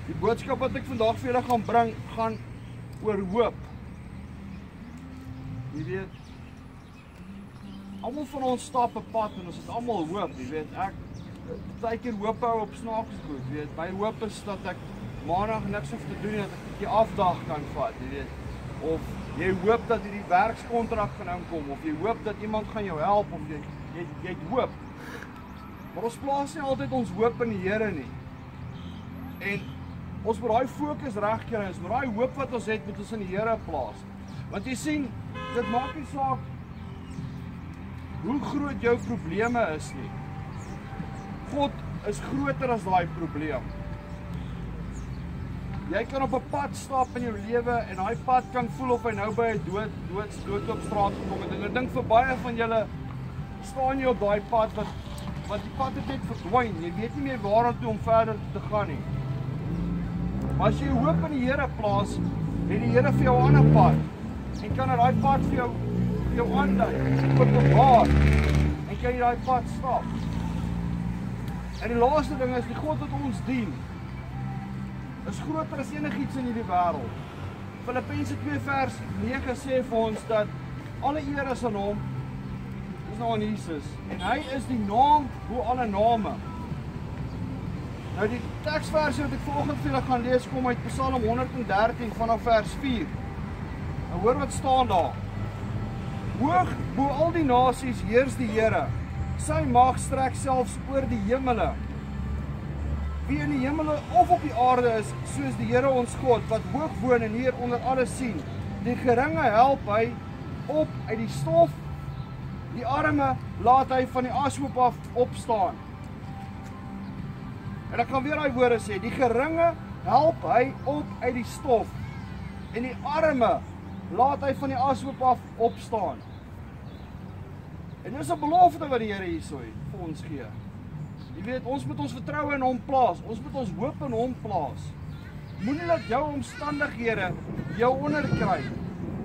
Die boodskap wat ek vandag vir julle gaan bring, gaan oor hoop. Jy weet, almal van ons stap 'n pad en ons het almal hoop, jy weet. Ek baie keer hoop hou op snaakse goed, jy weet. My hoop is dat ek maandag niks hoef te doen, dat ek 'n bietjie afdag kan vat, jy weet. Of jy hoop dat hierdie werkskontrak gaan inkom, of jy hoop dat iemand gaan jou help, of jy het hoop. Maar ons plaas nie altyd ons hoop in die Here nie. En ons moet daai fokus reg kry, ons moet daai hoop wat ons het, moet ons in die Here plaas. Want jy sien, dit maak nie saak hoe groot jou probleme is nie. God is groter as daai probleem. Jy kan op 'n pad stap in jou lewe en daai pad kan voel of hy nou by 'n doodloopstraat gekom het. En ek dink vir baie van julle staan jy op daai pad wat die pad het net verdwyn. Jy weet nie meer waartoe om verder te gaan nie. Maar as jy hoop in die Here plaas, het die Here vir jou 'n ander pad. En kan daai pad vir jou aandui, openbaar. En kan jy daai pad stap. En die laaste ding is, die God wat ons dien, is groter as enigiets in hierdie wêreld. Filippense 2 vers 9 sê vir ons dat alle eer is aan hom, is nou aan Jesus. En hy is die naam bo alle name. Nou die teksversie wat ek vanoggend vir julle gaan lees, kom uit Psalm 113 vanaf vers 4. Nou hoor wat staan daar. Hoog bo al die nasies heers die Here. Sy mag strek selfs oor die hemele. Wie in die hemele of op die aarde is, soos die Here ons God, wat hoog woon en hier onder alles sien. Die geringe help hy op uit die stof, die arme laat hy van die ashoop af opstaan. En ek gaan weer daai woorde sê, die geringe help hy op uit die stof, en die arme laat hy van die ashoop af opstaan. En dis 'n belofte wat die Here hierso vir ons gee. Jy weet, ons moet ons vertroue in hom plaas. Ons moet ons hoop in hom plaas. Moenie laat jou omstandighede jou onderkry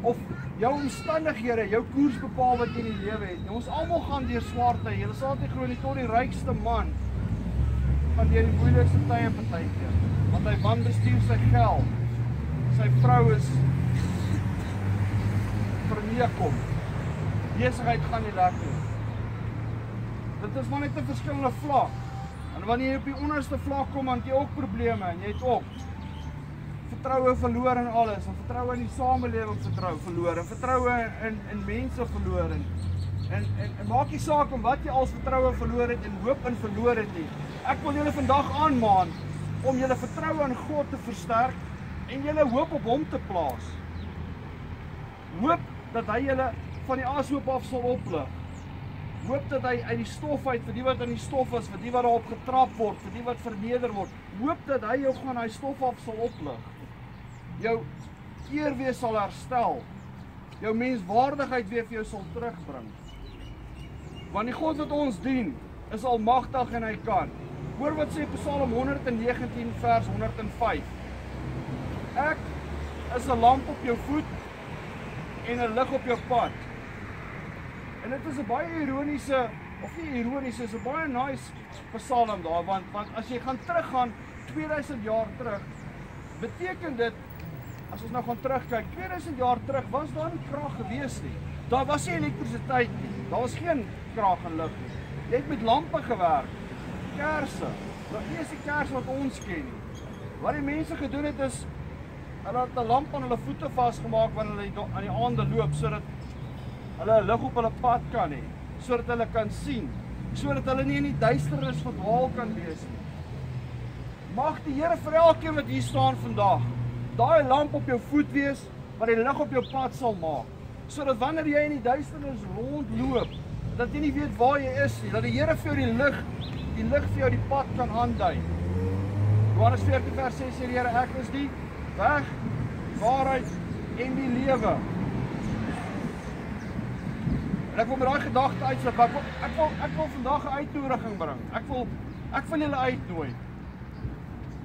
of jou omstandighede jou koers bepaal wat jy in die lewe het. Ons almal gaan deur swaar tye. Jy sal altyd glo nie tot die rykste man gaan deur die moeilikste tye partykeer. Want hy man bestuur sy geld. Sy vrou is verneekom. Besigheid gaan nie lekker nie. Dit is maar net 'n verskillende vlak. En wanneer jy op die onderste vlak kom, dan het jy ook probleme en jy het ook vertroue verloor in alles, en vertroue in die samelewing verloor, en vertroue in mense verloor, en maak nie saak om wat jy als vertroue verloor het en hoop in verloor het nie. Ek wil julle vandag aanmaan om julle vertroue in God te versterk en julle hoop op hom te plaas. Hoop dat hy julle van die ashoop af sal oplig. Hoop dat hy uit die stof uit, vir die wat in die stof is, vir die wat daarop getrap word, vir die wat verneder word, hoop dat hy jou van hy stof af sal oplig. Jou eerwees sal herstel. Jou menswaardigheid weer vir jou sal terugbring. Want die God wat ons dien, is almagtig en hy kan. Hoor wat sê Psalm 119 vers 105. Ek is 'n lamp op jou voet en 'n lig op jou pad. En dit is 'n baie ironiese, of nie ironiese, is 'n baie nice psalm daar, want as jy gaan teruggaan 2000 jaar terug, beteken dit, as ons nou gaan terugkyk, 2000 jaar terug was daar nie krag gewees nie. Daar was nie elektrisiteit nie. Daar was geen krag en lig nie. Jy het met lampe gewerk, kersse. Maar nie is die kers wat ons ken nie. Wat die mense gedoen het is, hulle het 'n lamp aan hulle voete vasgemaak wanneer hulle aan die aande loop, sodat hulle 'n lig op hulle pad kan hê, sodat hulle kan sien, sodat hulle nie in die duisternis verdwaal kan wees nie. Mag die Here vir elkeen wat hier staan vandag, daai lamp op jou voet wees, wat die lig op jou pad sal maak, sodat wanneer jy in die duisternis rondloop, dat jy nie weet waar jy is nie, dat die Here vir jou die lig vir jou die pad kan aandui. Johannes 14 vers 6 sê die Here, ek is die weg, die waarheid en die lewe. En ek wil met daai gedagte uitslip, ek wil vandag 'n uitnodiging bring. Ek wil julle uitnooi.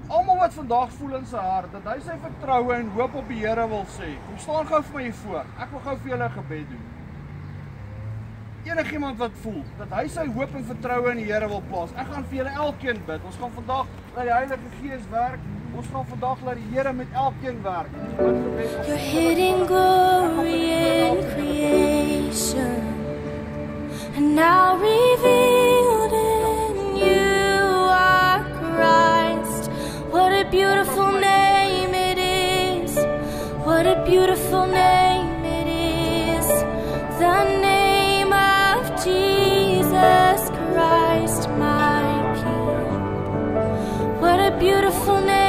Almal wat vandag voel in sy hart, dat hy sy vertroue en hoop op die Here wil sê, kom staan gou vir my hier voor, ek wil gou vir julle 'n gebed doen. Enigiemand wat voel, dat hy sy hoop en vertroue in die Here wil plaas, ek gaan vir julle elkeen bid. Ons gaan vandag, laat die Heilige Gees werk, Ons gaan vandag laat die Here met elkeen werk. Your hidden glory in creation, and now revealed in you are Christ. What a beautiful name it is. What a beautiful name it is. The name of Jesus Christ, my King. What a beautiful name.